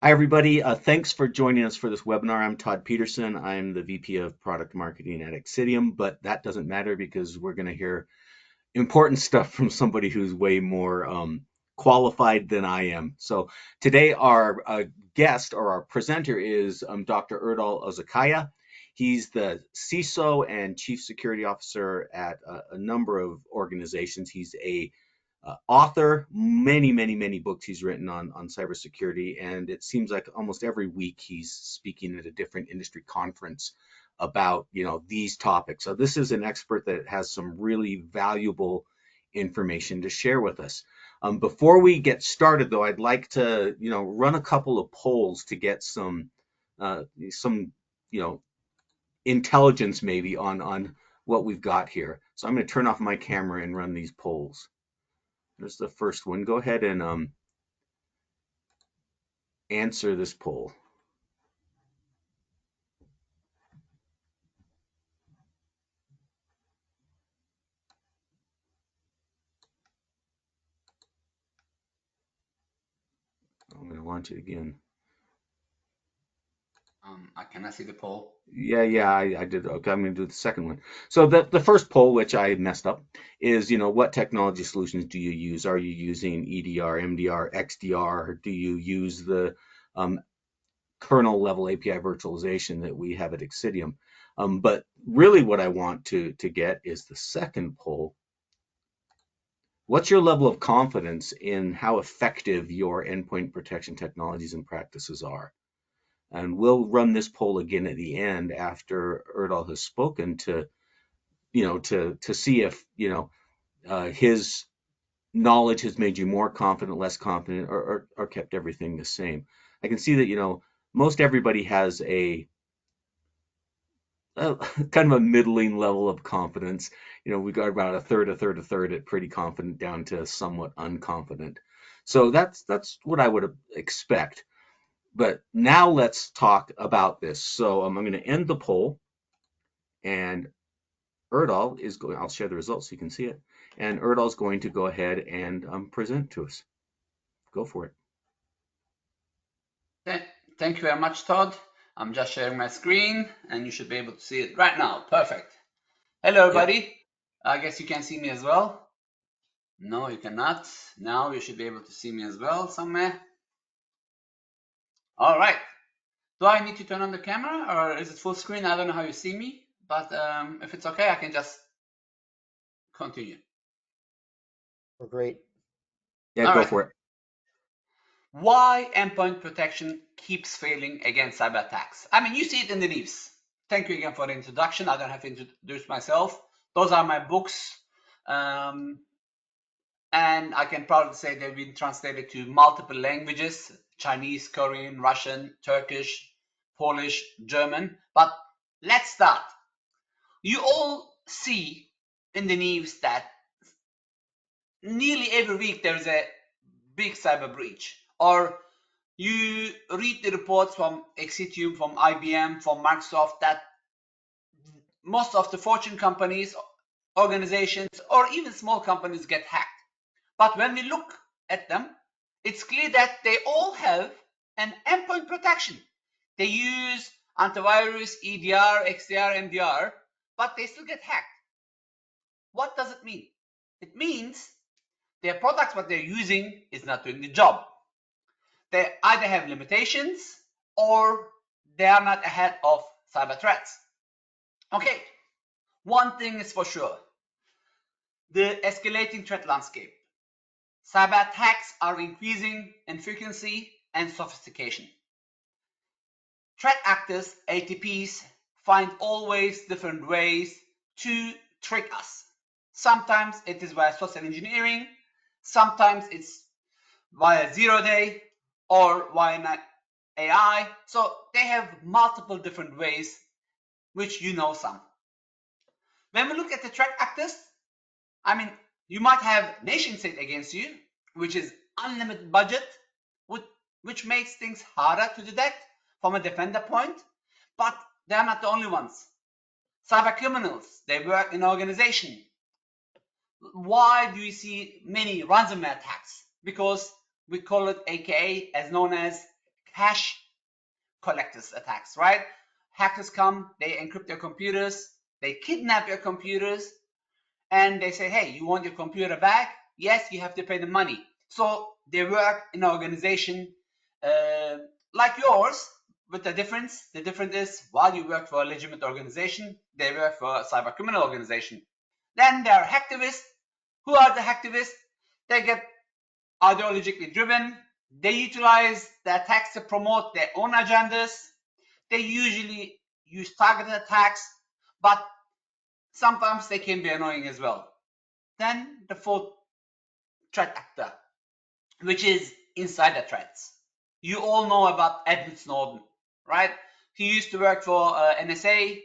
Hi, everybody. Thanks for joining us for this webinar. I'm Todd Peterson. I'm the VP of Product Marketing at Xcitium, but that doesn't matter because we're going to hear important stuff from somebody who's way more qualified than I am. So today our guest or our presenter is Dr. Erdal Ozkaya. He's the CISO and Chief Security Officer at a number of organizations. He's a author, many books he's written on cybersecurity, and it seems like almost every week he's speaking at a different industry conference about these topics. So this is an expert that has some really valuable information to share with us. Before we get started, though, I'd like to run a couple of polls to get some intelligence maybe on what we've got here. So I'm going to turn off my camera and run these polls. There's the first one. Go ahead and answer this poll. I'm going to launch it again. Can I see the poll? Yeah, I did. Okay, I'm going to do the second one. So the first poll, which I messed up, is what technology solutions do you use? Are you using EDR, MDR, XDR? Do you use the kernel level API virtualization that we have at Xcitium? But really, what I want to get is the second poll. What's your level of confidence in how effective your endpoint protection technologies and practices are? And we'll run this poll again at the end after Erdal has spoken to see if his knowledge has made you more confident, less confident, or kept everything the same. I can see that most everybody has a kind of a middling level of confidence. We got about a third, a third, a third at pretty confident down to somewhat unconfident. So that's what I would expect. But now let's talk about this. So I'm going to end the poll, and Erdal is going. I'll share the results so you can see it. And Erdal is going to go ahead and present to us. Go for it. Thank you very much, Todd. I'm just sharing my screen, and you should be able to see it right now. Perfect. Hello, Yep. everybody. I guess you can see me as well. No, you cannot. Now you should be able to see me as well somewhere. All right. Do I need to turn on the camera, or is it full screen? I don't know how you see me, but if it's okay, I can just continue. We're great. Yeah, All go right. for it. Why endpoint protection keeps failing against cyber attacks? I mean, you see it in the news. Thank you again for the introduction. I don't have to introduce myself. Those are my books. And I can proudly say they've been translated to multiple languages: Chinese, Korean, Russian, Turkish, Polish, German. But let's start. You all see in the news that nearly every week there is a big cyber breach, or you read the reports from Xcitium, from IBM, from Microsoft that most of the Fortune companies, organizations, or even small companies get hacked. But when we look at them, it's clear that they all have an endpoint protection. They use antivirus, EDR, XDR, MDR, but they still get hacked. What does it mean? It means their products, what they're using, is not doing the job. They either have limitations or they are not ahead of cyber threats. Okay, one thing is for sure: the escalating threat landscape. Cyber attacks are increasing in frequency and sophistication. Threat actors, ATPs, find always different ways to trick us. Sometimes it is via social engineering, sometimes it's via zero-day, or via AI. So they have multiple different ways, which you know some. When we look at the threat actors, I mean, you might have nation state against you, which is unlimited budget, which makes things harder to detect from a defender point, but they are not the only ones. Cyber criminals, they work in organization. Why do you see many ransomware attacks? Because we call it AKA, as known as cash collectors attacks, right? Hackers come, they encrypt your computers, they kidnap your computers, and they say, hey, you want your computer back? Yes, you have to pay the money. So they work in an organization like yours, with the difference. The difference is, while you work for a legitimate organization, they work for a cyber criminal organization. Then there are hacktivists. Who are the hacktivists? They get ideologically driven. They utilize the attacks to promote their own agendas. They usually use targeted attacks, but sometimes they can be annoying as well. Then the fourth threat actor, which is insider threats. You all know about Edward Snowden, right? He used to work for NSA.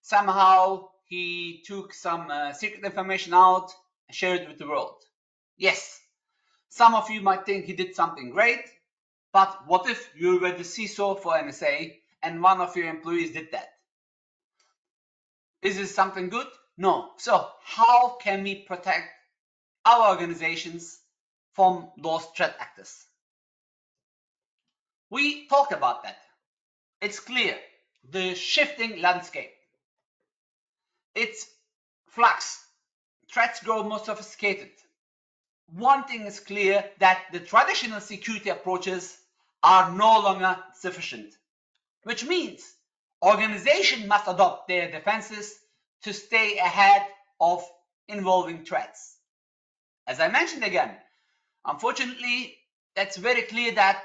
Somehow he took some secret information out and shared it with the world. Yes, some of you might think he did something great, but what if you were the CISO for NSA and one of your employees did that? Is this something good? No. So how can we protect our organizations from those threat actors? We talked about that. It's clear. The shifting landscape. It's flux. Threats grow more sophisticated. One thing is clear, that the traditional security approaches are no longer sufficient, which means organizations must adopt their defenses to stay ahead of evolving threats. As I mentioned again, unfortunately, that's very clear that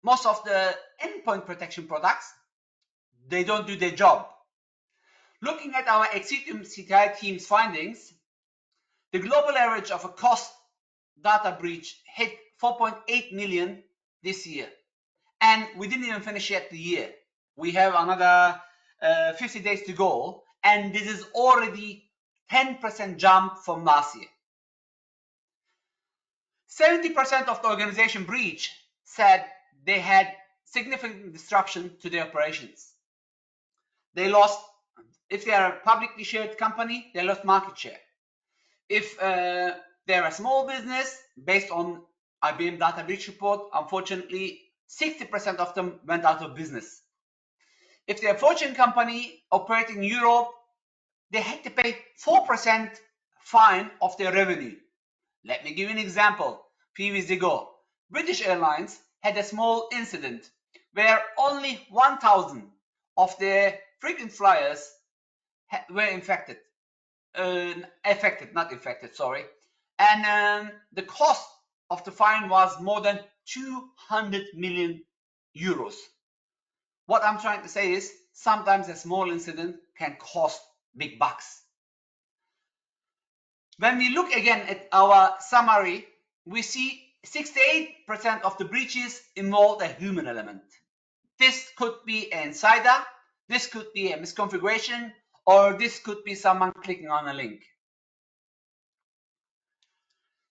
most of the endpoint protection products, they don't do their job. Looking at our Xcitium CTI team's findings, the global average of a cost data breach hit 4.8 million this year. And we didn't even finish yet the year. We have another 50 days to go, and this is already 10% jump from last year. 70% of the organization breach said they had significant disruption to their operations. They lost, if they are a publicly shared company, they lost market share. If they're a small business, based on IBM data breach report, unfortunately, 60% of them went out of business. If they're a Fortune company operating in Europe, they had to pay 4% fine of their revenue. Let me give you an example. Few years ago, British Airlines had a small incident where only 1,000 of their frequent flyers were infected. Not infected, sorry. And the cost of the fine was more than 200 million euros. What I'm trying to say is, sometimes a small incident can cost big bucks. When we look again at our summary, we see 68% of the breaches involve a human element. This could be an insider, this could be a misconfiguration, or this could be someone clicking on a link.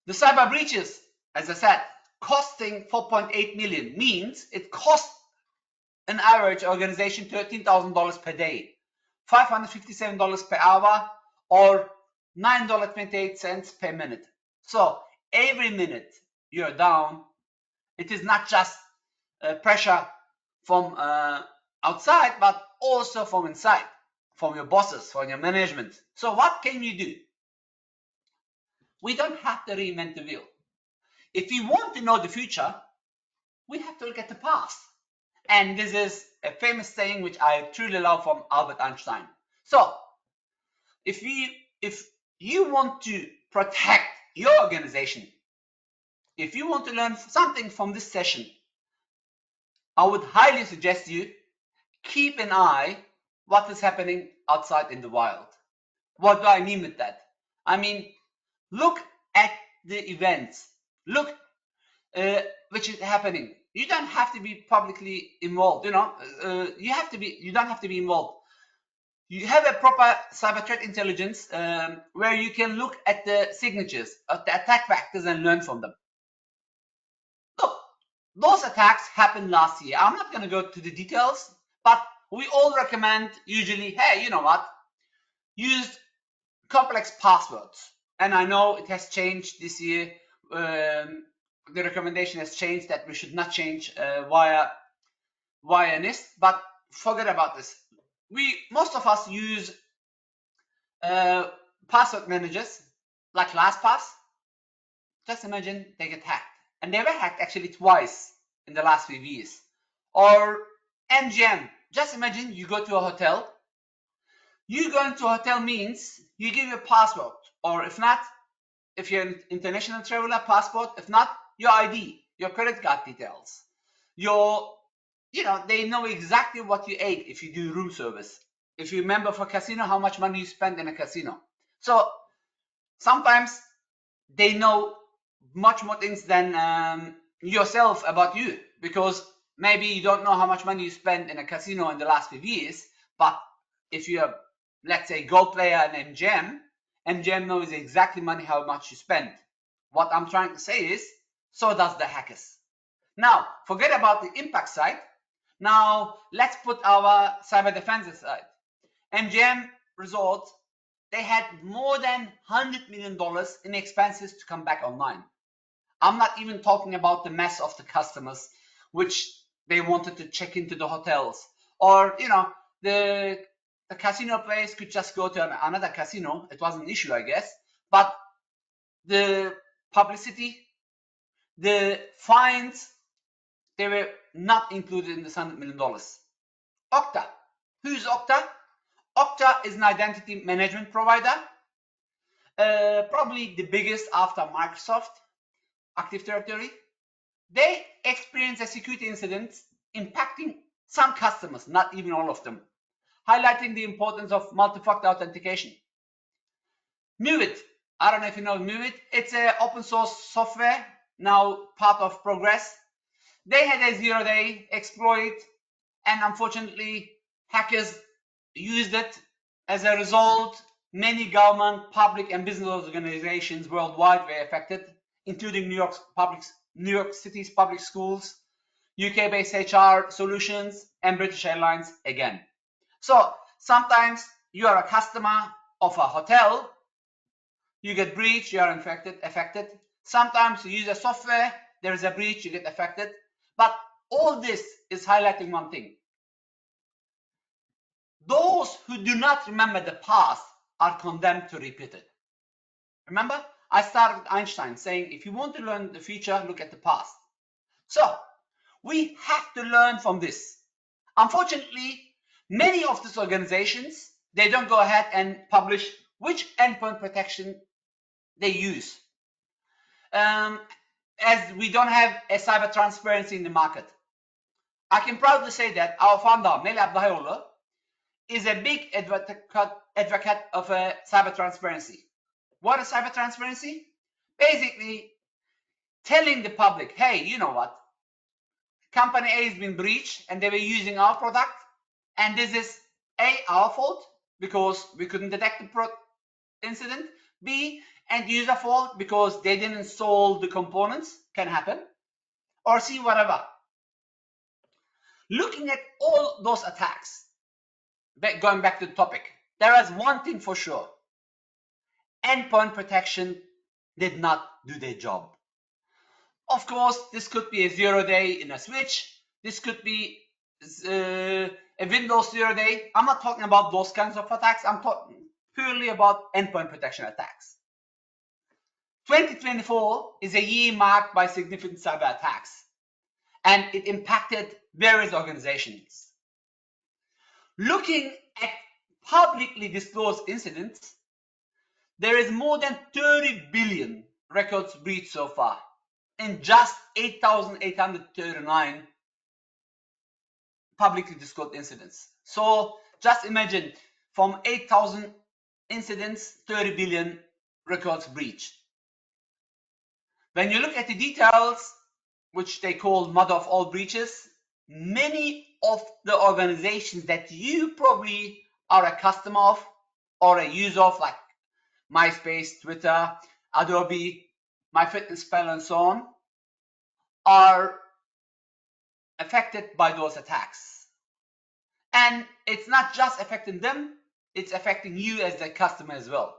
The cyber breaches, as I said, costing 4.8 million means it costs an average organization $13,000 per day, $557 per hour, or $9.28 per minute. So every minute you're down, it is not just pressure from outside, but also from inside, from your bosses, from your management. So what can you do? We don't have to reinvent the wheel. If we want to know the future, we have to look at the past. And this is a famous saying which I truly love from Albert Einstein. So if you want to protect your organization, if you want to learn something from this session, I would highly suggest you keep an eye what is happening outside in the wild. What do I mean with that? I mean, look at the events. Look which is happening. You don't have to be publicly involved. You don't have to be involved. You have a proper cyber threat intelligence where you can look at the signatures of the attack vectors and learn from them. Look, those attacks happened last year. I'm not going to go to the details, but we all recommend usually, hey, you know what? Use complex passwords. And I know it has changed this year. the recommendation has changed that we should not change via NIST, but forget about this. Most of us use password managers like LastPass. Just imagine they get hacked, and they were hacked actually twice in the last few years. Or MGM. Just imagine you go to a hotel. You going to a hotel means you give your password, or if not, if you're an international traveler, passport. If not, your ID, your credit card details, they know exactly what you ate if you do room service. If you remember for casino, how much money you spend in a casino. So sometimes they know much more things than yourself about you, because maybe you don't know how much money you spend in a casino in the last few years, but if you're, let's say, Go player and MGM knows exactly how much you spend. What I'm trying to say is, so does the hackers. Now, forget about the impact side. Now, let's put our cyber defense aside. MGM Resort, they had more than $100 million in expenses to come back online. I'm not even talking about the mess of the customers, which they wanted to check into the hotels. Or, the casino players could just go to another casino. It was an issue, I guess. But the publicity, the fines, they were not included in this $100 million. Okta. Who's Okta? Okta is an identity management provider, probably the biggest after Microsoft Active Directory. They experienced a security incident impacting some customers, not even all of them, highlighting the importance of multi-factor authentication. MUID, I don't know if you know MUID, it's an open source software, now part of Progress. They had a zero-day exploit, and unfortunately, hackers used it. As a result, many government, public, and business organizations worldwide were affected, including New York City's public schools, UK-based HR solutions, and British Airlines again. So sometimes you are a customer of a hotel, you get breached, you are affected. Sometimes you use a software, there is a breach, you get affected. But all this is highlighting one thing. Those who do not remember the past are condemned to repeat it. Remember, I started with Einstein saying, if you want to learn the future, look at the past. So we have to learn from this. Unfortunately, many of these organizations, they don't go ahead and publish which endpoint protection they use. As we don't have a cyber transparency in the market. I can proudly say that our founder, Meli Abdahayoğlu, is a big advocate of cyber transparency. What is cyber transparency? Basically, telling the public, hey, you know what? Company A has been breached and they were using our product, and this is A, our fault because we couldn't detect the incident, B, end user fault because they didn't install the components, can happen, or C, whatever. Looking at all those attacks, going back to the topic, there is one thing for sure. Endpoint protection did not do their job. Of course, this could be a 0-day in a switch. This could be a Windows 0-day. I'm not talking about those kinds of attacks. I'm talking purely about endpoint protection attacks. 2024 is a year marked by significant cyber attacks, and it impacted various organizations. Looking at publicly disclosed incidents, there is more than 30 billion records breached so far in just 8,839 publicly disclosed incidents. So just imagine, from 8,000 incidents, 30 billion records breached. When you look at the details, which they call mother of all breaches, many of the organizations that you probably are a customer of or a user of, like MySpace, Twitter, Adobe, MyFitnessPal, and so on, are affected by those attacks. And it's not just affecting them, it's affecting you as the customer as well.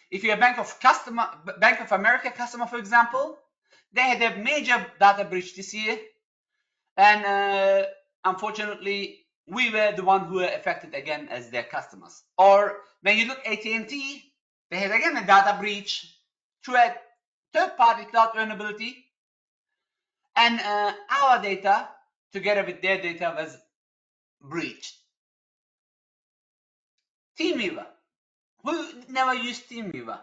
If you're a Bank of America customer, for example, They had a major data breach this year, and unfortunately, we were the one who were affected again as their customers. Or when you look at AT&T, they had again a data breach through a third-party cloud vulnerability, and our data, together with their data, was breached. TeamViewer. Who never used TeamViewer?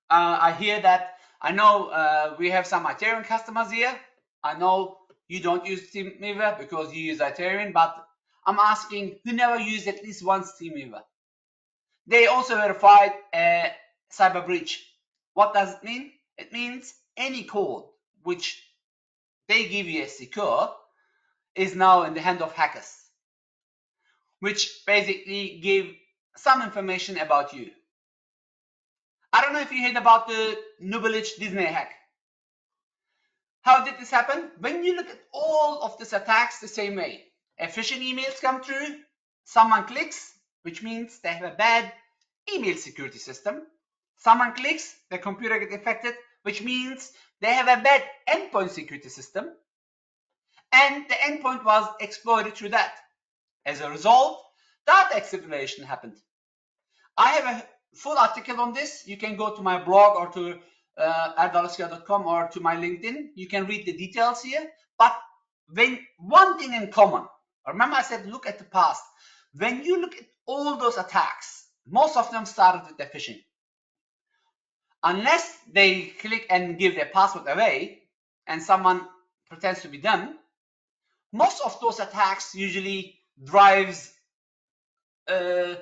I hear that. I know we have some Ethereum customers here. I know you don't use TeamViewer because you use Ethereum, but I'm asking who never used at least once TeamViewer. They also verified a cyber breach. What does it mean? It means any code which they give you as secure is now in the hand of hackers, which basically give some information about you. I don't know if you heard about the Nubelich Disney hack. How did this happen? When you look at all of these attacks the same way, a phishing emails come through, someone clicks, which means they have a bad email security system. Someone clicks, their computer gets infected, which means they have a bad endpoint security system. And the endpoint was exploited through that. As a result, data acceleration happened. I have a full article on this. You can go to my blog or to erdalozkaya.com or to my LinkedIn. You can read the details here. But when one thing in common, remember I said look at the past. When you look at all those attacks, most of them started with the phishing. Unless they click and give their password away and someone pretends to be them, most of those attacks usually drives the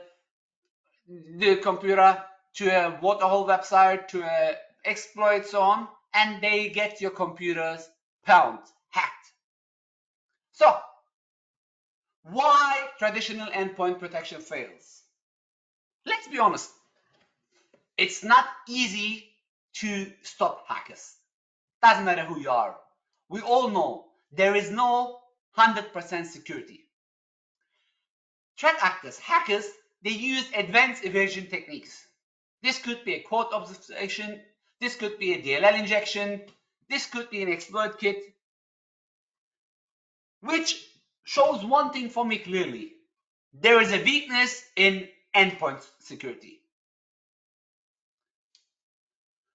computer to a waterhole website, to a exploit, so on, and they get your computers hacked. So, why traditional endpoint protection fails? Let's be honest. It's not easy to stop hackers. Doesn't matter who you are. We all know there is no 100% security. Threat actors, hackers, they use advanced evasion techniques. This could be a code obfuscation, this could be a DLL injection, this could be an exploit kit, which shows one thing for me clearly. There is a weakness in endpoint security.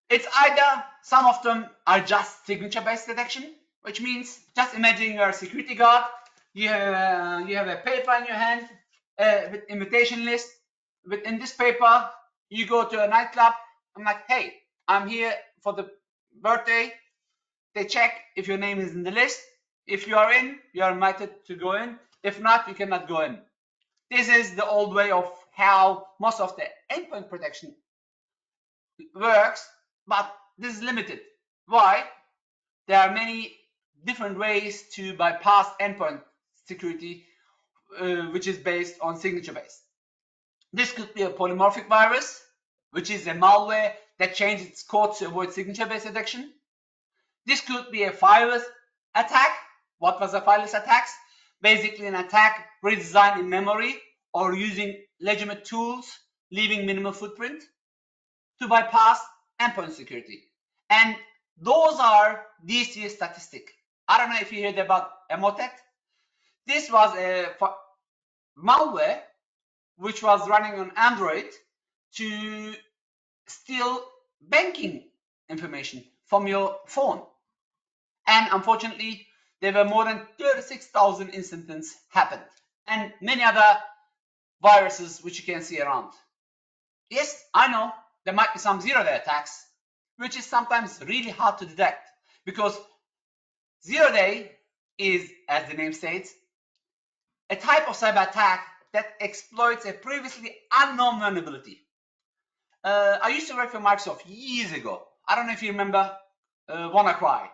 It's either some of them are just signature-based detection, which means just imagine you're a security guard, you have a paper in your hand with invitation list. Within this paper, you go to a nightclub. I'm like, hey, I'm here for the birthday. They check if your name is in the list. If you are in, you are invited to go in. If not, you cannot go in. This is the old way of how most of the endpoint protection works, but this is limited. Why? There are many different ways to bypass endpoint security, which is based on signature based. This could be a polymorphic virus, which is a malware that changes its code to avoid signature based detection. This could be a fileless attack. What was a fileless attack? Basically an attack redesigned in memory or using legitimate tools, leaving minimal footprint to bypass endpoint security. And those are this year's statistic. I don't know if you heard about Emotet. This was a malware which was running on Android to steal banking information from your phone. And unfortunately, there were more than 36,000 incidents happened, and many other viruses which you can see around. Yes, I know there might be some zero-day attacks, which is sometimes really hard to detect because zero-day is, as the name states, a type of cyber attack that exploits a previously unknown vulnerability. I used to work for Microsoft years ago. I don't know if you remember WannaCry.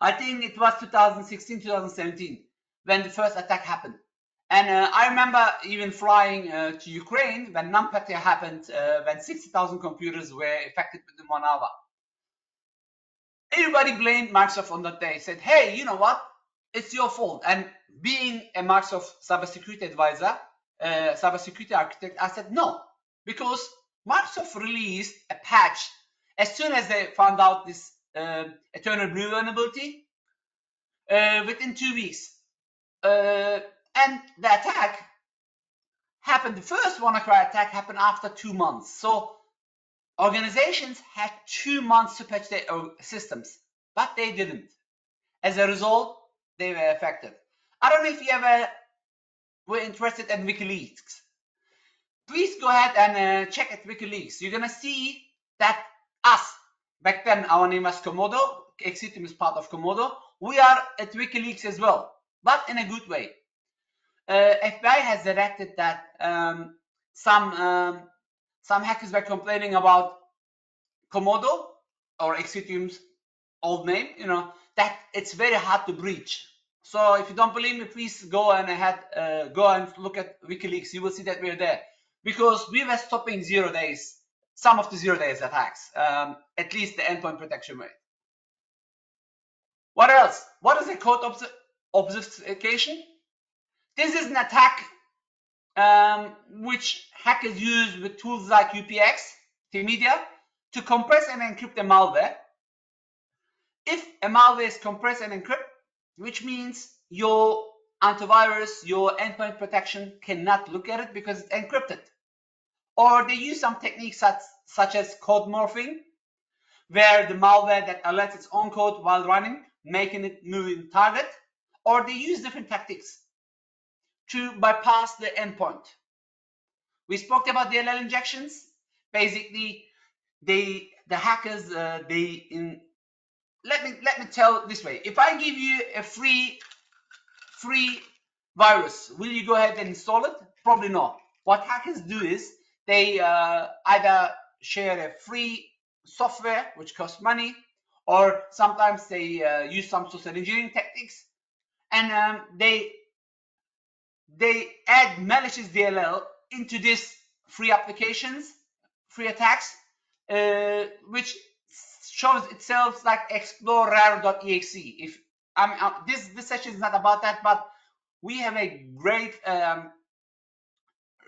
I think it was 2016, 2017 when the first attack happened. And I remember even flying to Ukraine when NumPattern happened, when 60,000 computers were affected within 1 hour. Everybody blamed Microsoft on that day, said, hey, you know what? It's your fault. And being a Microsoft cybersecurity advisor, cybersecurity architect, I said, no, because Microsoft released a patch as soon as they found out this eternal blue vulnerability within 2 weeks. And the attack happened, the first WannaCry attack happened after 2 months. So organizations had 2 months to patch their systems, but they didn't. As a result, they were affected. I don't know if you ever were interested in WikiLeaks. Please go ahead and check at WikiLeaks. You're gonna see that us, back then our name was Komodo, Xcitium is part of Komodo, we are at WikiLeaks as well, but in a good way. FBI has directed that some hackers were complaining about Komodo or Xcitium's old name, that it's very hard to breach. So if you don't believe me, please go and look at WikiLeaks. You will see that we're there because we were stopping 0 days, some of the 0 days attacks, at least the endpoint protection rate. What else? What is a code obfuscation? This is an attack which hackers use with tools like UPX, T-Media, to compress and encrypt a malware. If a malware is compressed and encrypted, which means your antivirus, your endpoint protection cannot look at it because it's encrypted. Or they use some techniques such as code morphing, where the malware that alerts its own code while running, making it moving target. Or they use different tactics to bypass the endpoint. We spoke about the DLL injections. Basically, the hackers let me tell this way. If I give you a free virus, will you go ahead and install it? Probably not. What hackers do is they either share a free software which costs money, or sometimes they use some social engineering techniques, and they add malicious DLL into these free applications, free attacks, which shows itself like explorer.exe. If this session is not about that, but we have a great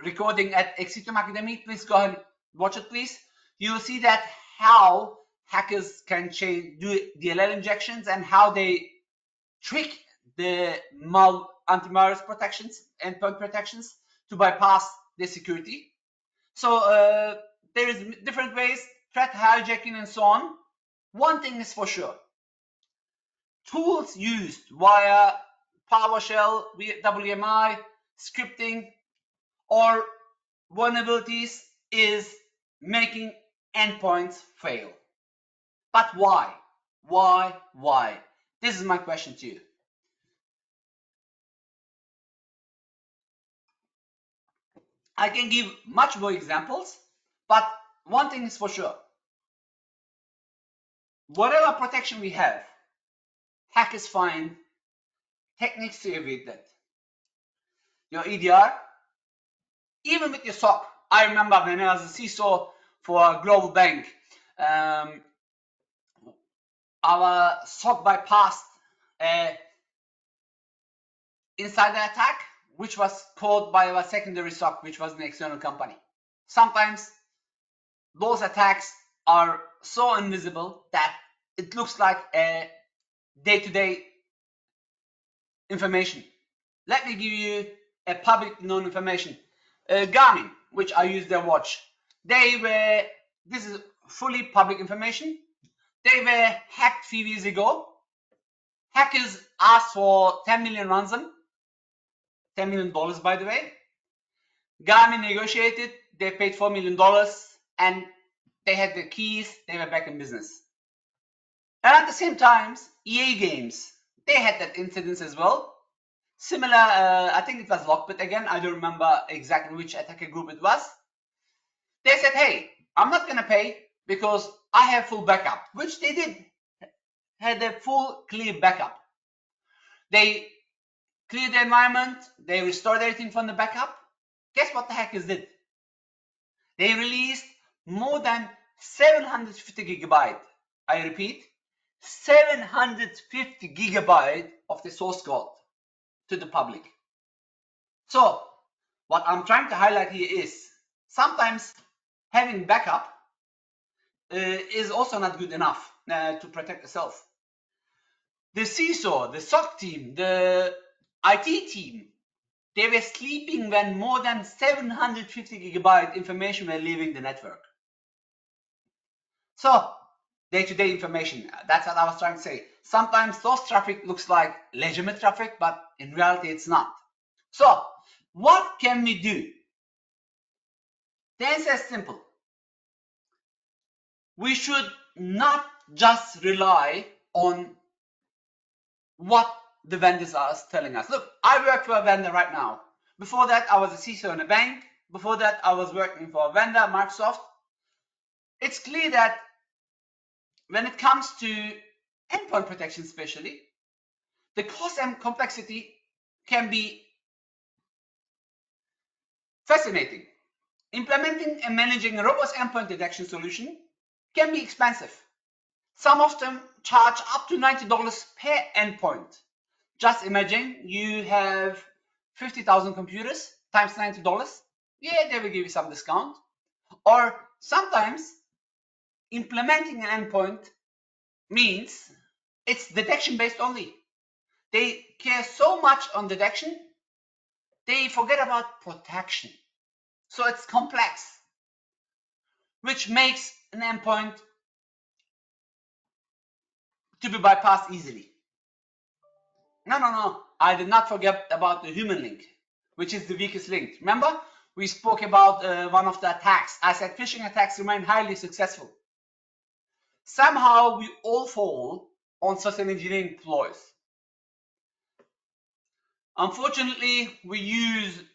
recording at Xcitium Academy. Please go ahead and watch it, please. You'll see that how hackers can do DLL injections and how they trick the antivirus protections, endpoint protections, to bypass the security. So there is different ways, threat hijacking and so on. One thing is for sure, tools used via PowerShell, WMI, scripting, or vulnerabilities is making endpoints fail. But why? Why? This is my question to you. I can give much more examples, but one thing is for sure. Whatever protection we have, hackers find techniques to evade that. Your EDR, even with your SOC. I remember when I was a CISO for a global bank, our SOC bypassed an insider attack, which was called by our secondary SOC, which was an external company. Sometimes those attacks are so invisible that it looks like a day-to-day information. Let me give you a public known information. Garmin, which I use their watch, this is fully public information. They were hacked 3 years ago. Hackers asked for 10 million ransom, $10 million, by the way. Garmin negotiated, they paid $4 million, and they had the keys, they were back in business. And at the same time, EA Games, they had that incident as well. Similar, I think it was Lockbit again, I don't remember exactly which attacker group it was. They said, hey, I'm not going to pay because I have full backup, which they did, had a full clear backup. They cleared the environment, they restored everything from the backup. Guess what the hackers did? They released more than 750 gigabyte. I repeat, 750 gigabyte of the source code to the public. So what I'm trying to highlight here is sometimes having backup is also not good enough. to protect yourself. The CISO, the SOC team, the IT team, they were sleeping when more than 750 gigabyte information were leaving the network. So, day-to-day information, that's what I was trying to say. Sometimes those traffic looks like legitimate traffic, but in reality it's not. So, what can we do? The answer is simple. We should not just rely on what the vendors are telling us. Look, I work for a vendor right now. Before that, I was a CISO in a bank. Before that, I was working for a vendor, Microsoft. It's clear that when it comes to endpoint protection especially, the cost and complexity can be fascinating. Implementing and managing a robust endpoint detection solution can be expensive. Some of them charge up to $90 per endpoint. Just imagine you have 50,000 computers times $90. Yeah, they will give you some discount. Or sometimes implementing an endpoint means it's detection based only. They care so much on detection, they forget about protection. So it's complex, which makes an endpoint to be bypassed easily. No. I did not forget about the human link, which is the weakest link. Remember, we spoke about one of the attacks. I said phishing attacks remain highly successful. Somehow we all fall on social engineering ploys. Unfortunately, we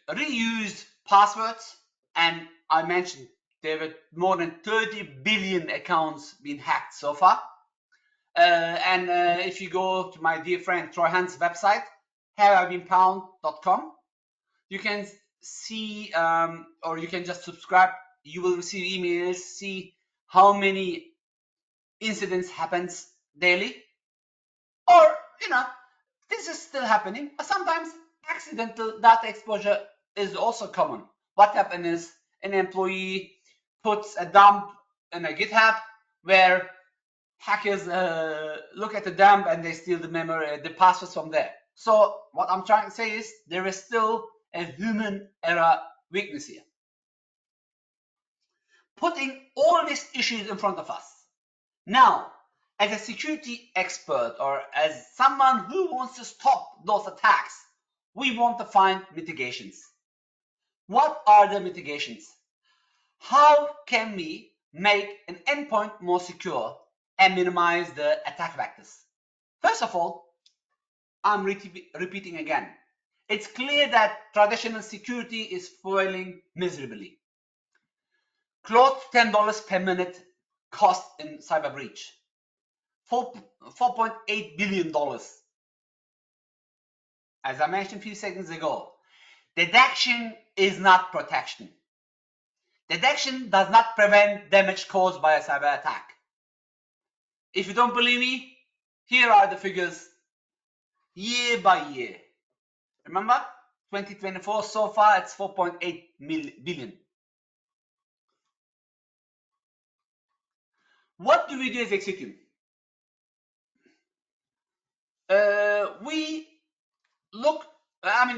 reuse passwords, and I mentioned there were more than 30 billion accounts being hacked so far. If you go to my dear friend Troy Hunt's website, haveibeenpound.com, you can see, or you can just subscribe. You will receive emails, see how many incidents happens daily, or this is still happening. Sometimes accidental data exposure is also common. What happens is an employee puts a dump in a GitHub where hackers look at the dump and they steal the memory, the passwords from there. So what I'm trying to say is there is still a human error weakness here. Putting all these issues in front of us. Now, as a security expert or as someone who wants to stop those attacks, we want to find mitigations. What are the mitigations? How can we make an endpoint more secure and minimize the attack vectors? First of all, I'm repeating again. It's clear that traditional security is failing miserably. Close to $10 per minute cost in cyber breach. $4.8 billion. As I mentioned a few seconds ago, detection is not protection. Detection does not prevent damage caused by a cyber attack. If you don't believe me, here are the figures year by year. Remember, 2024 so far it's 4.8 billion. What do we do as Xcitium? We look,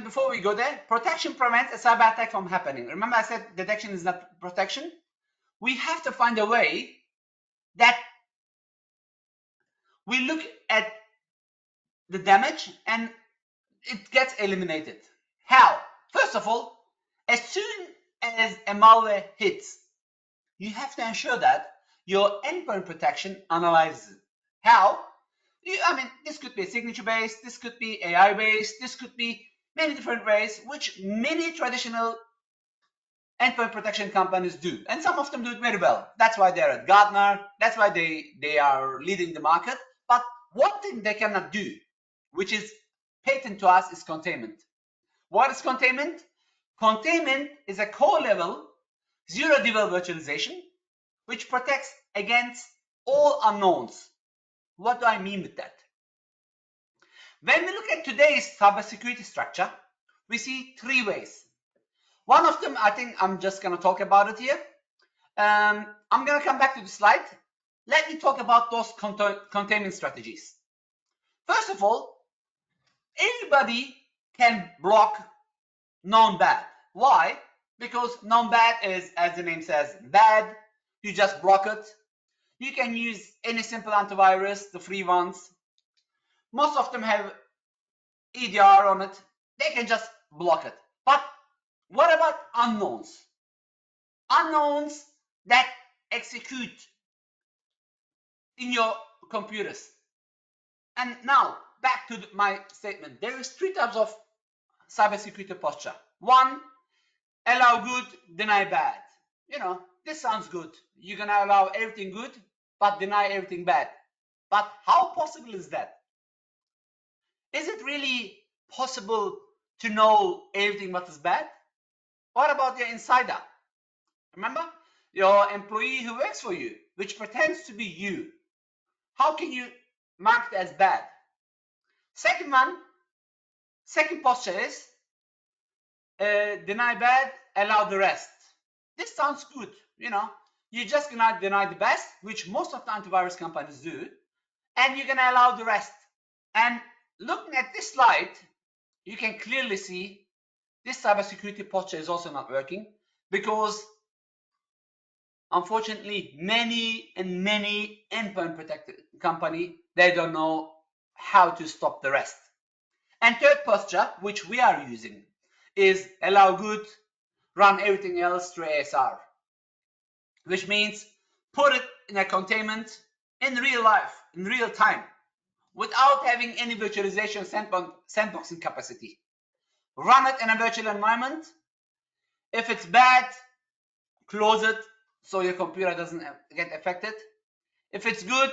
before we go there, protection prevents a cyber attack from happening. Remember I said detection is not protection? We have to find a way that we look at the damage and it gets eliminated. How? First of all, as soon as a malware hits, you have to ensure that your endpoint protection analyzes it. How? This could be signature-based, this could be AI-based, this could be many different ways, which many traditional endpoint protection companies do. And some of them do it very well. That's why they're at Gartner. That's why they are leading the market. But one thing they cannot do, which is patent to us, is containment. What is containment? Containment is a core level zero-level virtualization which protects against all unknowns. What do I mean with that? When we look at today's cybersecurity structure, we see three ways. One of them, I think I'm just going to talk about it here. I'm going to come back to the slide. Let me talk about those containment strategies. First of all, everybody can block known bad. Why? Because known bad is, as the name says, bad. You just block it. You can use any simple antivirus, the free ones. Most of them have EDR on it. They can just block it. But what about unknowns? Unknowns that execute in your computers. And now, back to my statement. There is 3 types of cybersecurity posture. One, allow good, deny bad. You know, this sounds good. You're going to allow everything good, but deny everything bad. But how possible is that? Is it really possible to know everything what is bad? What about your insider? Remember? Your employee who works for you, which pretends to be you. How can you mark it as bad? Second posture is deny bad, allow the rest. This sounds good, you know. You're just gonna deny the best, which most of the antivirus companies do, and you're gonna allow the rest. And looking at this slide, you can clearly see this cybersecurity posture is also not working because unfortunately many endpoint protected company, they don't know how to stop the rest. And third posture, which we are using, is allow good, run everything else through ASR, which means put it in a containment in real life, in real time, without having any virtualization sandboxing capacity. Run it in a virtual environment. If it's bad, close it so your computer doesn't get affected. If it's good,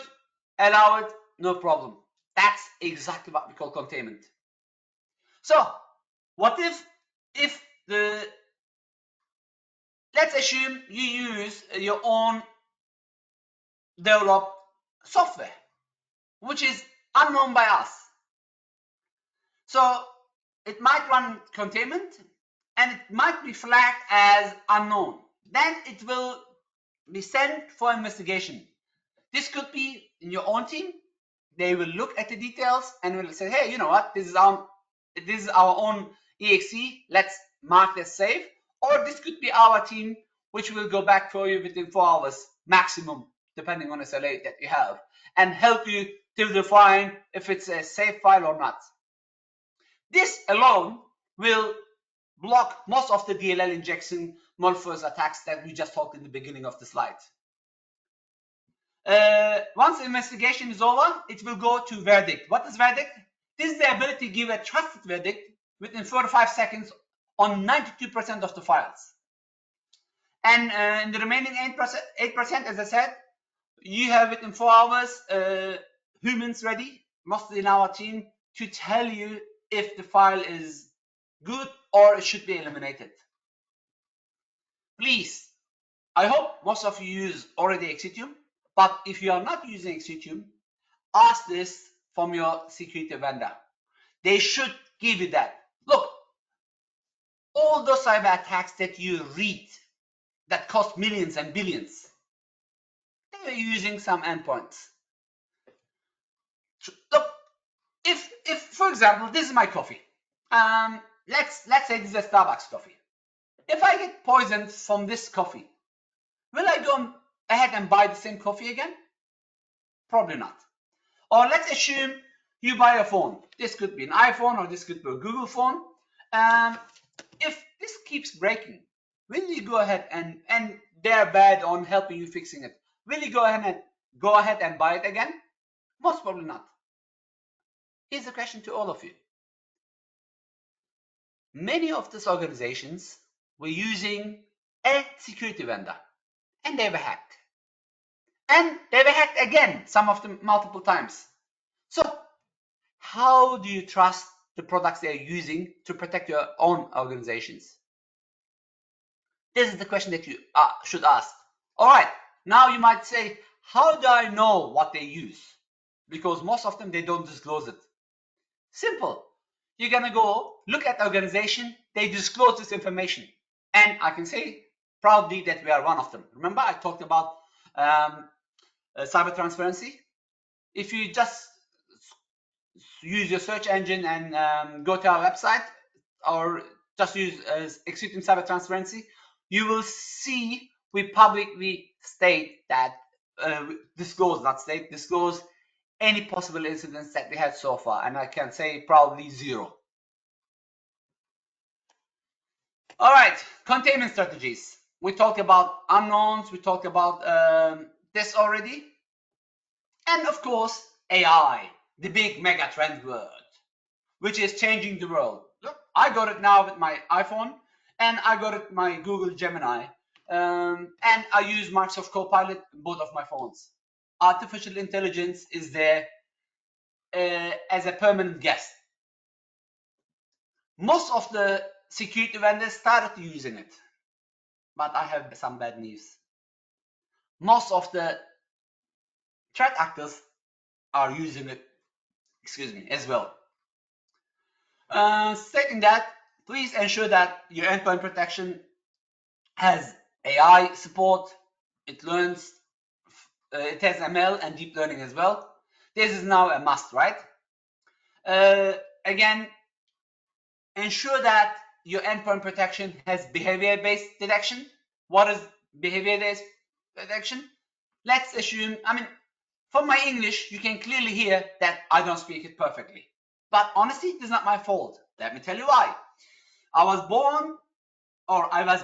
allow it, no problem. That's exactly what we call containment. So what if let's assume you use your own developed software, which is unknown by us. So it might run containment and it might be flagged as unknown. Then it will be sent for investigation. This could be in your own team. They will look at the details and will say, hey, you know what, this is our own exe, let's mark this safe. Or this could be our team, which will go back for you within 4 hours maximum, depending on the SLA that you have, and help you to define if it's a safe file or not. This alone will block most of the DLL injection malicious attacks that we just talked in the beginning of the slide. Once the investigation is over, it will go to verdict. What is verdict? This is the ability to give a trusted verdict within 4 to 5 seconds on 92% of the files. And in the remaining 8%, as I said, you have within 4 hours humans ready, mostly in our team, to tell you if the file is good or it should be eliminated. Please, I hope most of you use already Xcitium, but if you are not using Xcitium, ask this from your security vendor. They should give you that. Look, all those cyber attacks that you read that cost millions and billions, they're using some endpoints. Look, if for example, this is my coffee. Let's say this is a Starbucks coffee. If I get poisoned from this coffee, will I go ahead and buy the same coffee again? Probably not. Or let's assume you buy a phone. This could be an iPhone or this could be a Google phone. If this keeps breaking, will you go ahead and they're bad on helping you fixing it? Will you go ahead and buy it again? Most probably not. Here's a question to all of you. Many of these organizations were using a security vendor and they were hacked. And they were hacked again, some of them multiple times. So how do you trust the products they're using to protect your own organizations? This is the question that you should ask. All right, now you might say, how do I know what they use? Because most of them, they don't disclose it. Simple. You're going to go look at the organization. They disclose this information. And I can say proudly that we are one of them. Remember, I talked about cyber transparency. If you just use your search engine and go to our website, or just use Xcitium Cyber Transparency, you will see we publicly state that disclose any possible incidents that we had so far, and I can say probably zero. All right, containment strategies. We talked about unknowns, we talked about this already, and of course AI, the big mega trend word, which is changing the world. Look, I got it now with my iPhone, and I got it with my Google Gemini, and I use Microsoft Copilot in both of my phones. Artificial intelligence is there as a permanent guest. Most of the security vendors started using it, but I have some bad news. Most of the threat actors are using it, as well. Stating that, please ensure that your endpoint protection has AI support. It learns, it has ML and deep learning as well. This is now a must, right? Again, ensure that your endpoint protection has behavior-based detection. What is behavior-based detection? Let's assume, from my English, you can clearly hear that I don't speak it perfectly. But honestly, this is not my fault. Let me tell you why. I was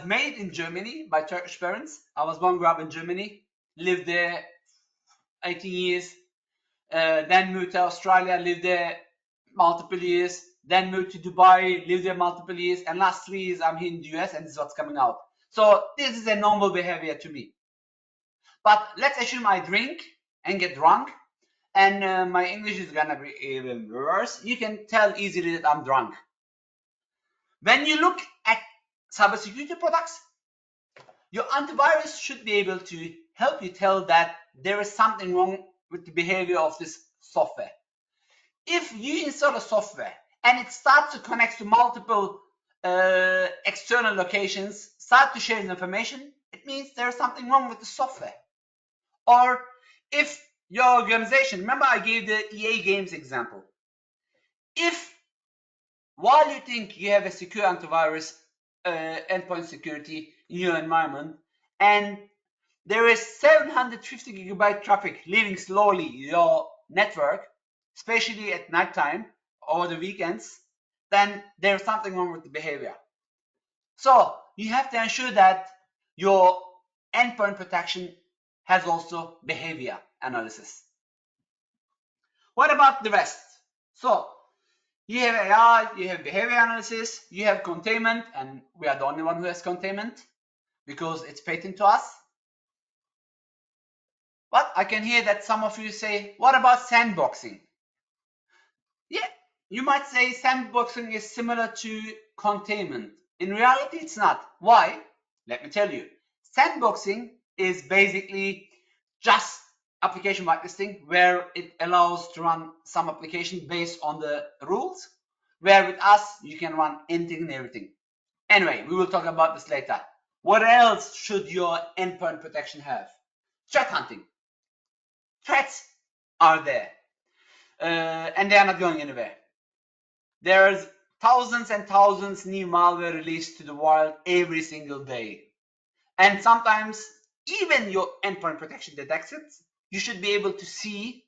made in Germany by Turkish parents. I was born, grew up in Germany, lived there 18 years, then moved to Australia, lived there multiple years, then moved to Dubai, lived there multiple years, and last 3 years I'm here in the US, and this is what's coming out. So this is a normal behavior to me. But let's assume I drink and get drunk, and my English is gonna be even worse. You can tell easily that I'm drunk. When you look at cybersecurity products, your antivirus should be able to help you tell that there is something wrong with the behavior of this software. If you install a software and it starts to connect to multiple external locations, start to share information, it means there's something wrong with the software. Or if your organization, remember I gave the EA Games example. If while you think you have a secure antivirus endpoint security in your environment, and there is 750 gigabyte traffic leaving slowly your network, especially at nighttime or the weekends, then there's something wrong with the behavior. So you have to ensure that your endpoint protection has also behavior analysis. What about the rest? So you have AI, you have behavior analysis, you have containment, and we are the only one who has containment because it's patent to us. But I can hear that some of you say, what about sandboxing? Yeah, you might say sandboxing is similar to containment. In reality, it's not. Why? Let me tell you. Sandboxing is basically just application whitelisting, where it allows to run some application based on the rules, where with us, you can run anything and everything. Anyway, we will talk about this later. What else should your endpoint protection have? Threat hunting. Threats are there, and they are not going anywhere. There's thousands and thousands new malware released to the world every single day. And sometimes even your endpoint protection detects it. You should be able to see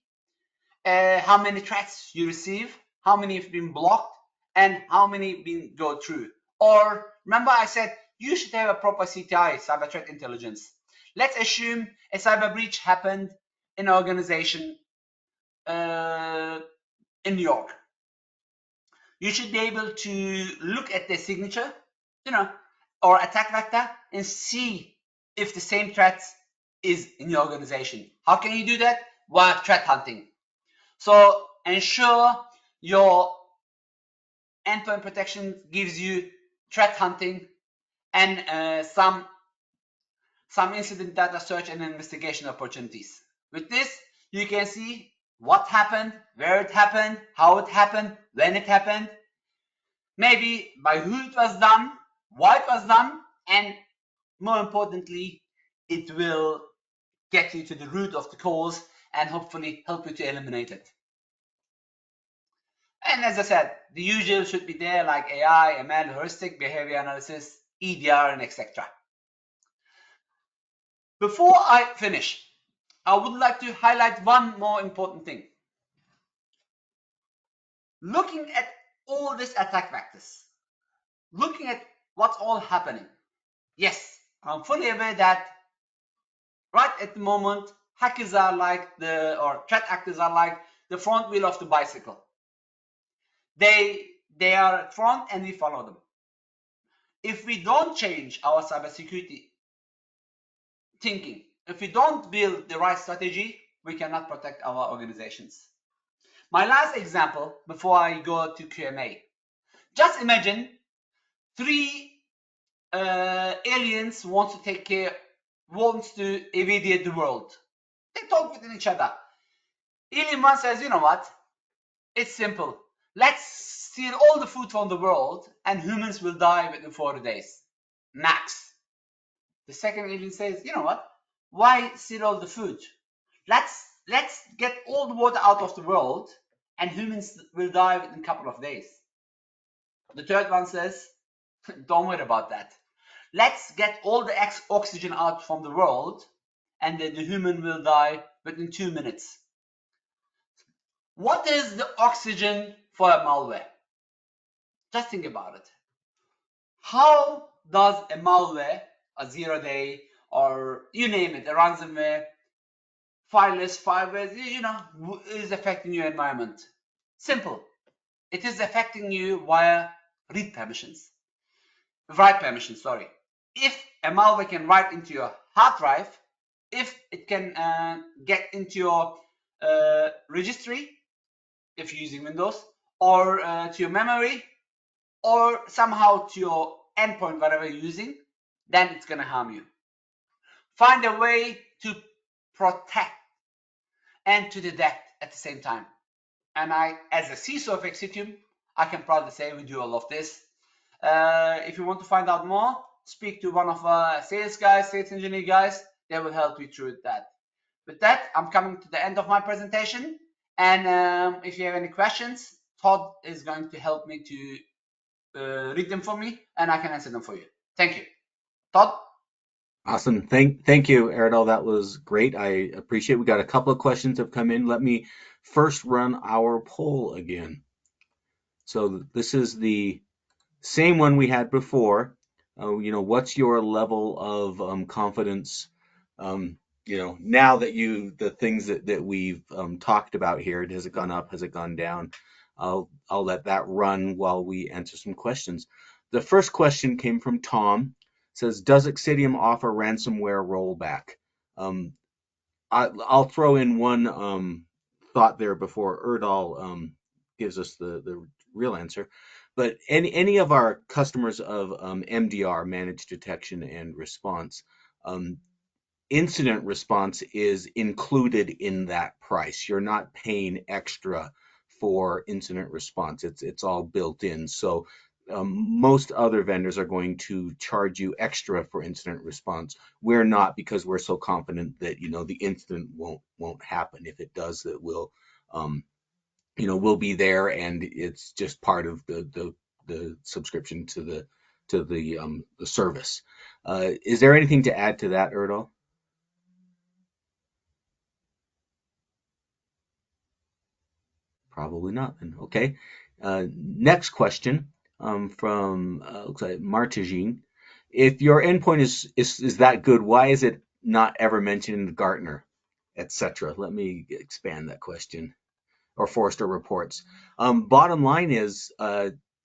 how many threats you receive, how many have been blocked, and how many been go through. Or remember I said you should have a proper CTI, cyber threat intelligence. Let's assume a cyber breach happened in an organization in New York. You should be able to look at their signature, or attack vector, and see if the same threat is in your organization. How can you do that? Via threat hunting. So ensure your endpoint protection gives you threat hunting and some incident data search and investigation opportunities. With this, you can see what happened, where it happened, how it happened, when it happened, maybe by who it was done, why it was done, and more importantly, it will get you to the root of the cause, and hopefully help you to eliminate it. And as I said, the usual should be there, like AI, ML, heuristic, behavior analysis, EDR, and etc. Before I finish, I would like to highlight one more important thing. Looking at all these attack vectors, looking at what's all happening. Yes, I'm fully aware that right at the moment, hackers are like or threat actors are like the front wheel of the bicycle. They are at front and we follow them. If we don't change our cybersecurity thinking, if we don't build the right strategy, we cannot protect our organizations. My last example before I go to Q&A. Just imagine three aliens wants to evade the world. They talk within each other. Alien one says, you know what? It's simple. Let's steal all the food from the world and humans will die within 40 days. Max. The second alien says, you know what? Why steal all the food? Let's get all the water out of the world and humans will die within a couple of days. The third one says, don't worry about that. Let's get all the oxygen out from the world and then the human will die within 2 minutes. What is the oxygen for a malware? Just think about it. How does a malware, a 0-day, or you name it, a ransomware, fileless, fileware, is affecting your environment? Simple. It is affecting you via write permissions. If a malware can write into your hard drive, if it can get into your registry, if you're using Windows, or to your memory, or somehow to your endpoint, whatever you're using, then it's going to harm you. Find a way to protect and to detect at the same time. And I, as a CISO of Xcitium, I can proudly say we do all of this. If you want to find out more, speak to one of our sales engineer guys. They will help you through that. With that, I'm coming to the end of my presentation. And if you have any questions, Todd is going to help me to read them for me, and I can answer them for you. Thank you. Todd? Awesome. Thank you, Erdal. That was great. I appreciate it. We got a couple of questions have come in. Let me first run our poll again. So this is the same one we had before. What's your level of confidence? Now that the things that we've talked about here, has it gone up? Has it gone down? I'll let that run while we answer some questions. The first question came from Tom. It says, does Xcitium offer ransomware rollback? Um, I'll throw in one thought there before Erdal gives us the real answer. But any of our customers of MDR, managed detection and response, um, incident response is included in that price. You're not paying extra for incident response. It's all built in. So most other vendors are going to charge you extra for incident response. We're not, because we're so confident that the incident won't happen. If it does, it will we'll be there, and it's just part of the subscription to the service. Is there anything to add to that, Erdal? Probably not then. Okay. Next question from looks like Martigine. If your endpoint is that good, why is it not ever mentioned in Gartner, etc.? Let me expand that question. Or Forrester reports. Bottom line is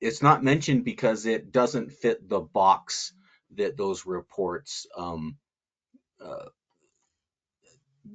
it's not mentioned because it doesn't fit the box that those reports uh,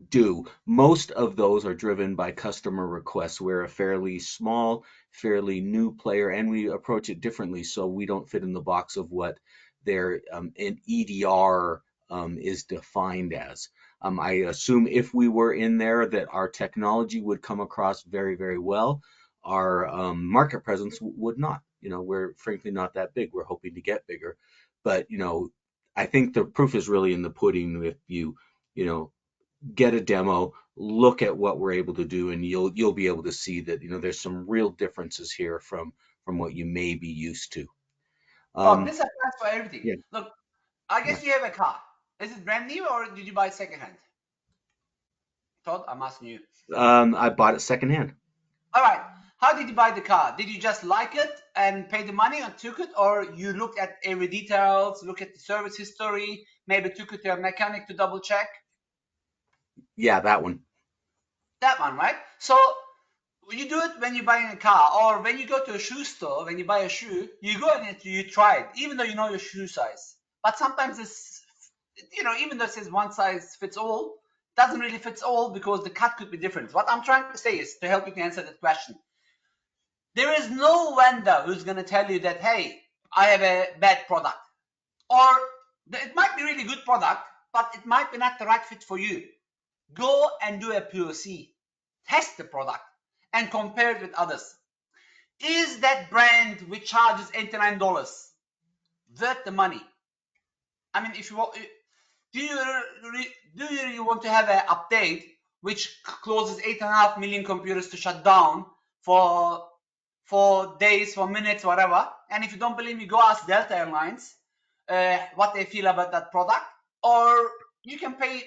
do. Most of those are driven by customer requests. We're a fairly small, fairly new player, and we approach it differently. So we don't fit in the box of what their an EDR is defined as. I assume if we were in there that our technology would come across very, very well. Our market presence would not. We're frankly not that big. We're hoping to get bigger. But, I think the proof is really in the pudding. If you know, get a demo, look at what we're able to do, and you'll be able to see that there's some real differences here from what you may be used to. Oh, Um, this applies for everything. yeah, Look, I yeah. guess you have a car. Is it brand new or did you buy it secondhand? Todd, I'm asking you. I bought it secondhand. All right. How did you buy the car? Did you just like it and pay the money and took it, or you looked at every details, look at the service history, maybe took it to a mechanic to double check? Yeah, that one. That one, right? So you do it when you're buying a car, or when you go to a shoe store, when you buy a shoe, you go in it, you try it, even though you know your shoe size. But sometimes it's, even though it says one size fits all, doesn't really fit all because the cut could be different. What I'm trying to say is to help you to answer that question. There is no vendor who's going to tell you that, hey, I have a bad product. Or it might be really good product, but it might be not the right fit for you. Go and do a POC. Test the product and compare it with others. Is that brand which charges $89 worth the money? I mean, if you want, do you really want to have an update which causes 8.5 million computers to shut down for days, for minutes, whatever? And if you don't believe me, go ask Delta Airlines what they feel about that product. Or you can pay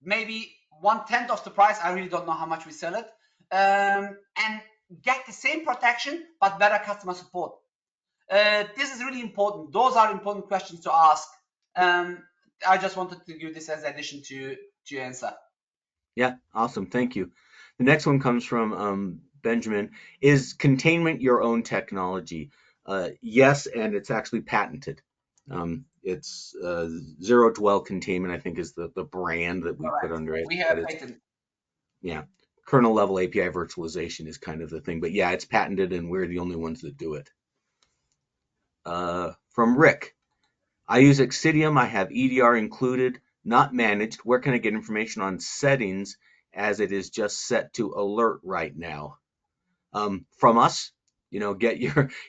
maybe 1/10 of the price. I really don't know how much we sell it, and get the same protection but better customer support. This is really important. Those are important questions to ask. I just wanted to give this as addition to your answer. Yeah, awesome. Thank you. The next one comes from Benjamin. Is containment your own technology? Yes, and it's actually patented. It's Zero Dwell Containment, I think, is the brand that we put Correct. under it. We But have it's, patent. yeah, kernel level API virtualization is kind of the thing. But yeah, it's patented, and we're the only ones that do it. From Rick. I use Xcitium. I have EDR included, not managed. Where can I get information on settings as it is just set to alert right now? From us, get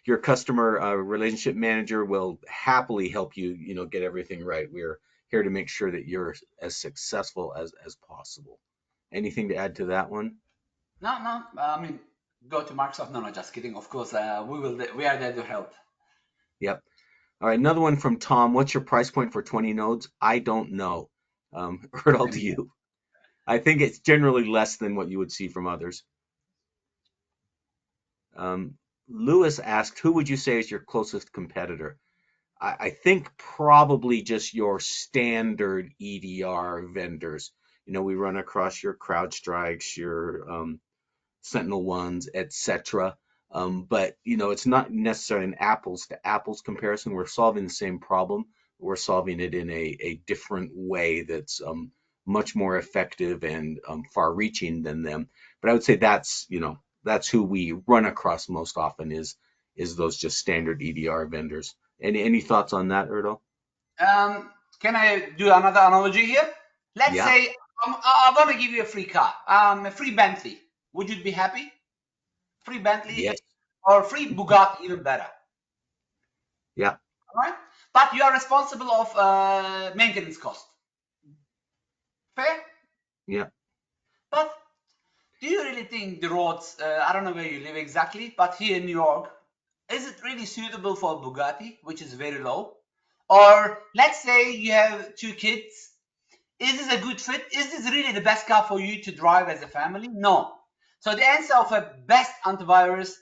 your customer relationship manager will happily help you, get everything right. We're here to make sure that you're as successful as possible. Anything to add to that one? No, no. I mean, go to Microsoft. No, no, just kidding. Of course, we are there to help. Yep. All right, another one from Tom. What's your price point for 20 nodes? I don't know. Erdal, Same to here. you. I think it's generally less than what you would see from others. Lewis asked, who would you say is your closest competitor? I think probably just your standard EDR vendors. We run across your CrowdStrikes, your Sentinel ones, etc. But it's not necessarily an apples to apples comparison. We're solving the same problem. We're solving it in a different way that's much more effective and far-reaching than them. But I would say that's who we run across most often is those just standard EDR vendors. Any thoughts on that, Erdal? Can I do another analogy here? Let's Yeah. say I want to give you a free car, a free Bentley. Would you be happy? Free Bentley Yes. or free Bugatti, even better. Yeah. All right, but you are responsible of maintenance cost. Fair? Yeah. But do you really think the roads? I don't know where you live exactly, but here in New York, is it really suitable for a Bugatti, which is very low? Or let's say you have two kids. Is this a good fit? Is this really the best car for you to drive as a family? No. So the answer of a best antivirus,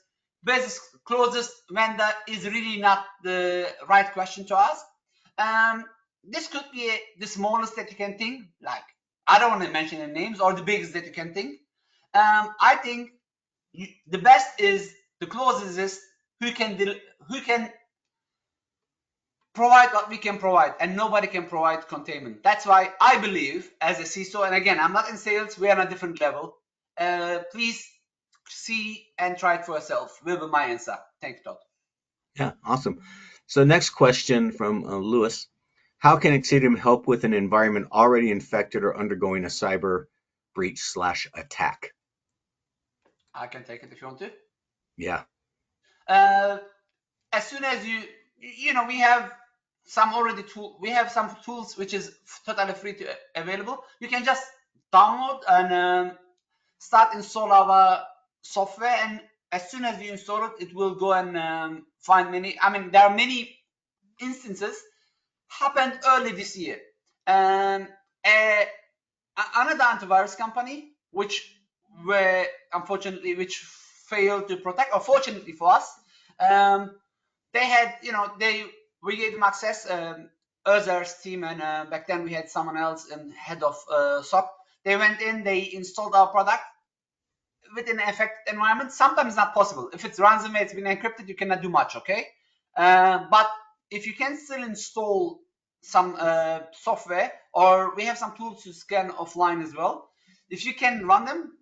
best closest vendor is really not the right question to ask. Um, this could be the smallest that you can think, like I don't want to mention the names, or the biggest that you can think. I think the best is the closest who can provide what we can provide, and nobody can provide containment. That's why I believe, as a CISO, and again, I'm not in sales, we are on a different level. Please see and try it for yourself. Will be my answer. Thank you, Todd. Yeah, awesome. So next question from Lewis. How can Xcitium help with an environment already infected or undergoing a cyber breach/attack? I can take it if you want to. Yeah, Uh, as soon as we have some already we have some tools which is totally free to available. You can just download and start install our software, and as soon as you install it, it will go and find many. I mean, there are many instances happened early this year. Another antivirus company, which were unfortunately which failed to protect, or fortunately for us, they had, we gave them access. Erdal's team, and back then we had someone else in head of SOC. They went in, they installed our product within an affected environment. Sometimes it's not possible. If it's ransomware, it's been encrypted, you cannot do much, okay? But if you can still install some software, or we have some tools to scan offline as well. If you can run them,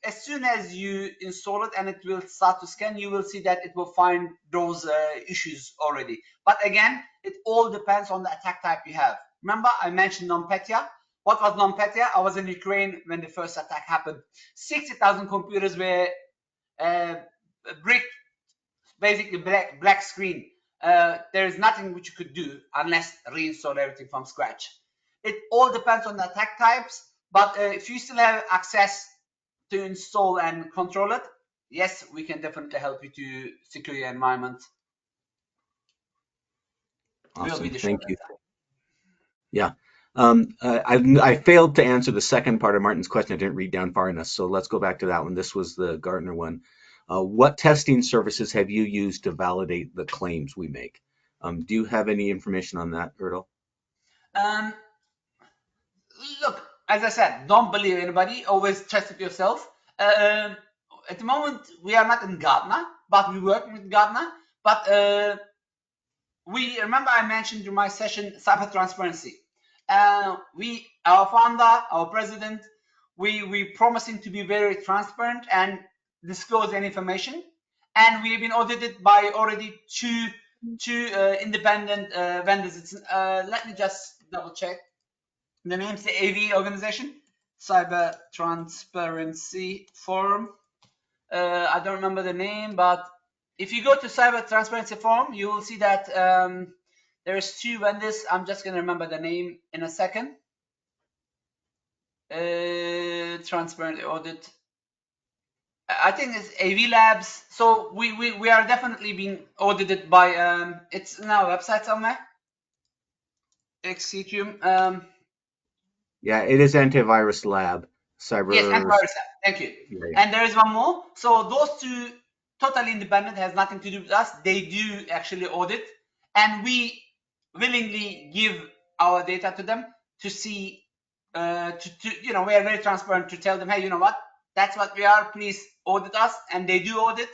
as soon as you install it and it will start to scan, you will see that it will find those issues already. But again, it all depends on the attack type you have. Remember, I mentioned NotPetya. What was NotPetya? I was in Ukraine when the first attack happened. 60,000 computers were brick, basically black screen. There is nothing which you could do unless reinstall everything from scratch. It all depends on the attack types, but if you still have access to install and control it, yes, we can definitely help you to secure your environment. Awesome, thank you. Yeah. I failed to answer the second part of Martin's question. I didn't read down far enough, so let's go back to that one. This was the Gartner one. What testing services have you used to validate the claims we make? Do you have any information on that, Erdal? Look, as I said, don't believe anybody. Always test it yourself. At the moment, we are not in Gartner, but we work with Gartner. But we remember I mentioned in my session cyber transparency. Our founder, our president, we promising to be very transparent and disclose any information. And we've been audited by already two independent vendors. It's, let me just double check. The name's the AV organization, Cyber Transparency Forum. I don't remember the name, but if you go to Cyber Transparency Forum, you will see that there's two vendors. I'm just going to remember the name in a second. Transparent Audit. I think it's AV Labs. So we are definitely being audited by, it's in our website somewhere. Xcitium. Yeah, it is Antivirus Lab. Cyber. Yes, Antivirus Lab. Thank you. Yeah. And there is one more. So those two totally independent, has nothing to do with us. They do actually audit, and we willingly give our data to them to see. We are very transparent to tell them, hey, you know what? That's what we are. Please audit us, and they do audit.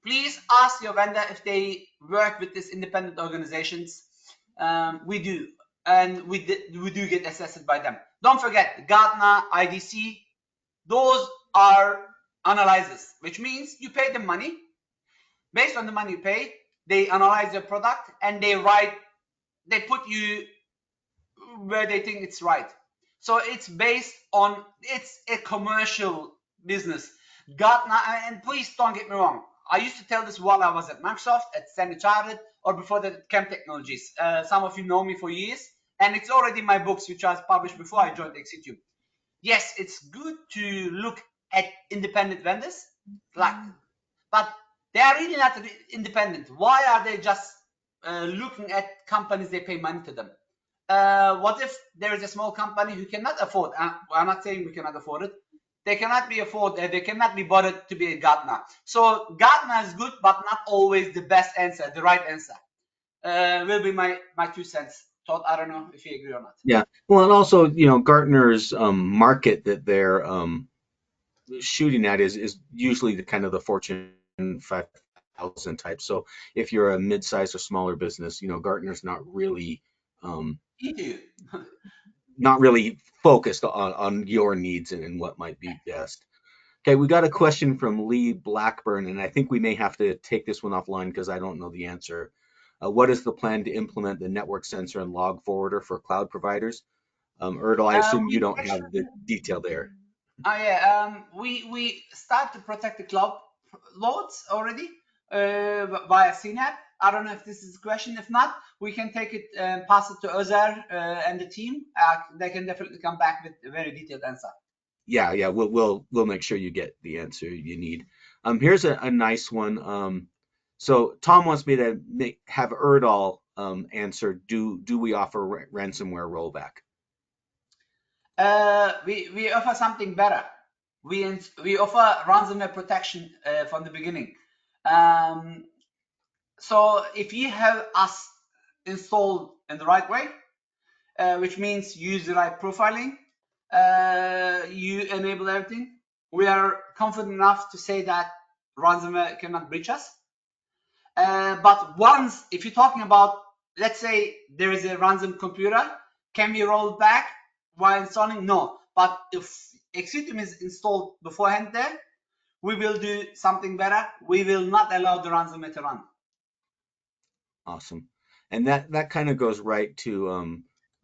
Please ask your vendor if they work with these independent organizations. We do, and we do get assessed by them. Don't forget, Gartner, IDC, those are analyzers, which means you pay them money. Based on the money you pay, they analyze your product and they put you where they think it's right. So it's based on, it's a commercial business. Gartner, and please don't get me wrong, I used to tell this while I was at Microsoft, at Standard Chartered, or before that at Chem Technologies. Some of you know me for years, and it's already in my books, which I was published before I joined Xcitium. Yes, it's good to look at independent vendors, but they are really not independent. Why are they just looking at companies they pay money to them? What if there is a small company who cannot afford? I'm not saying we cannot afford it. They cannot be bothered to be a Gartner. So Gartner is good, but not always the best answer, the right answer. Will be my 2 cents. Todd, I don't know if you agree or not. Yeah. Well, and also, Gartner's market that they're shooting at is usually the kind of the Fortune 5,000 type. So if you're a mid-sized or smaller business, Gartner's not really not really focused on your needs and what might be best. Okay, we got a question from Lee Blackburn, and I think we may have to take this one offline because I don't know the answer. What is the plan to implement the network sensor and log forwarder for cloud providers? Erdal, I assume you don't have the detail there. Yeah, we start to protect the cloud loads already. via CNAP. I don't know if this is a question. If not, we can take it and pass it to Özer and the team. They can definitely come back with a very detailed answer. Yeah, we'll make sure you get the answer you need. Here's a nice one. So Tom wants me to have Erdal answer. Do we offer ransomware rollback? We offer something better. We offer ransomware protection from the beginning. So if you have us installed in the right way, which means use the right profiling, you enable everything, we are confident enough to say that ransomware cannot breach us. But once, if you're talking about, let's say there is a ransom computer, can we roll it back while installing? No. But if Xcitium is installed beforehand there, we will do something better. We will not allow the ransomware to run. Awesome. And that kind of goes right to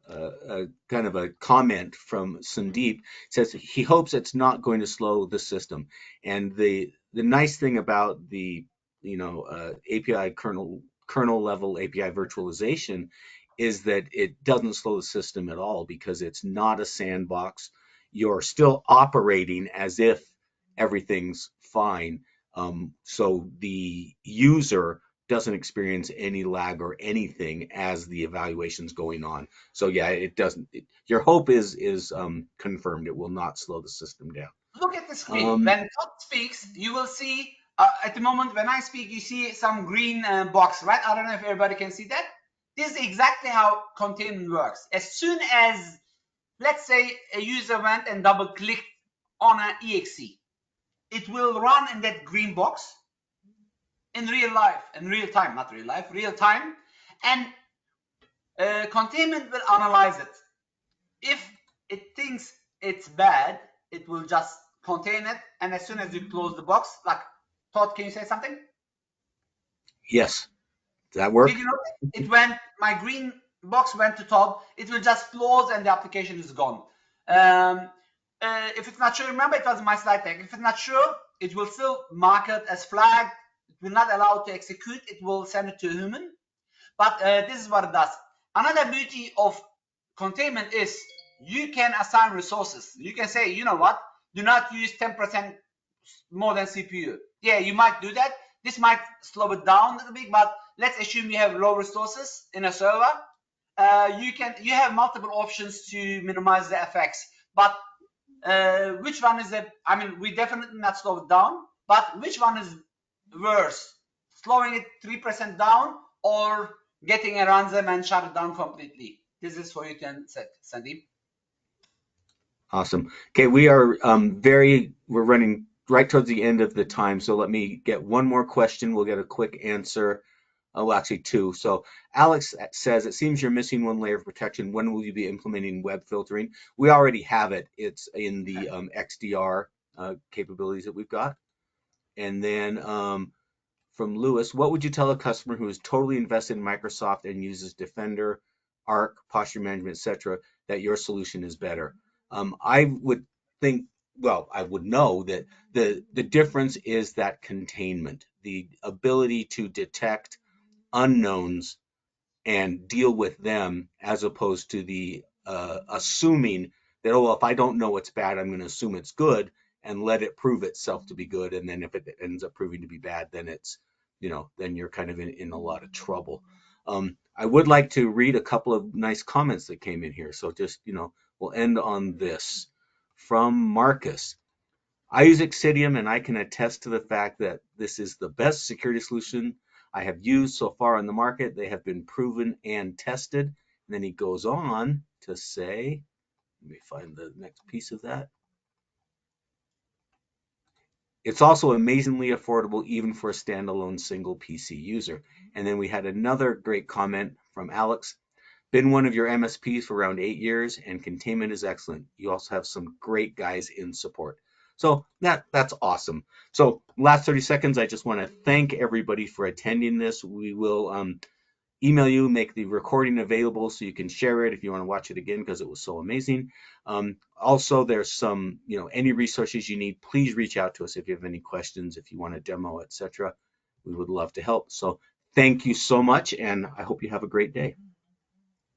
a kind of a comment from Sandeep. Says he hopes it's not going to slow the system. And the nice thing about the API kernel level API virtualization is that it doesn't slow the system at all because it's not a sandbox. You're still operating as if everything's fine. So the user doesn't experience any lag or anything as the evaluation's going on. So yeah, it doesn't. Your hope is confirmed. It will not slow the system down. Look at the screen. When Todd speaks, you will see at the moment when I speak, you see some green box, right? I don't know if everybody can see that. This is exactly how containment works. As soon as, let's say, a user went and double clicked on an exe, it will run in that green box in real life, in real time, not real life, real time, and containment will analyze it. If it thinks it's bad, it will just contain it, and as soon as you close the box, like Todd, can you say something? Yes, does that work? Did you notice? It went, my green box went to Todd, it will just close and the application is gone. If it's not sure, remember it was my slide deck. If it's not sure, it will still mark it as flagged. It will not allow it to execute. It will send it to a human. But this is what it does. Another beauty of containment is you can assign resources. You can say, you know what, do not use 10% more than CPU. Yeah, you might do that. This might slow it down a little bit, but let's assume you have low resources in a server. You have multiple options to minimize the effects. But which one is it? I mean, we definitely not slow it down, but which one is worse? Slowing it 3% down or getting a ransom and shut it down completely? This is for you to answer, Sandeep. Awesome. Okay, we're running right towards the end of the time, so let me get one more question. We'll get a quick answer. Oh, well, actually two. So Alex says, it seems you're missing one layer of protection. When will you be implementing web filtering? We already have it. It's in the XDR capabilities that we've got. And then from Lewis, what would you tell a customer who is totally invested in Microsoft and uses Defender, Arc, posture management, etc., that your solution is better? I would think, well, I would know that the difference is that containment, the ability to detect unknowns and deal with them, as opposed to the assuming that, oh, well, if I don't know it's bad, I'm going to assume it's good and let it prove itself to be good. And then if it ends up proving to be bad, then it's, then you're kind of in a lot of trouble. I would like to read a couple of nice comments that came in here. So just, we'll end on this from Marcus. I use Xcitium and I can attest to the fact that this is the best security solution I have used so far on the market. They have been proven and tested. And then he goes on to say, let me find the next piece of that. It's also amazingly affordable even for a standalone single PC user. And then we had another great comment from Alex. Been one of your MSPs for around 8 years, and containment is excellent. You also have some great guys in support. So that's awesome. So last 30 seconds, I just want to thank everybody for attending this. We will email you, make the recording available so you can share it if you want to watch it again because it was so amazing. Also, there's some, any resources you need, please reach out to us if you have any questions, if you want a demo, etc. we would love to help. So thank you so much, and I hope you have a great day.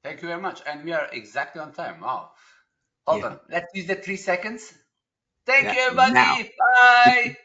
Thank you very much. And we are exactly on time. Wow. Hold Yeah, on. Let's use the 3 seconds. Thank yeah. you, Now. everybody. Bye.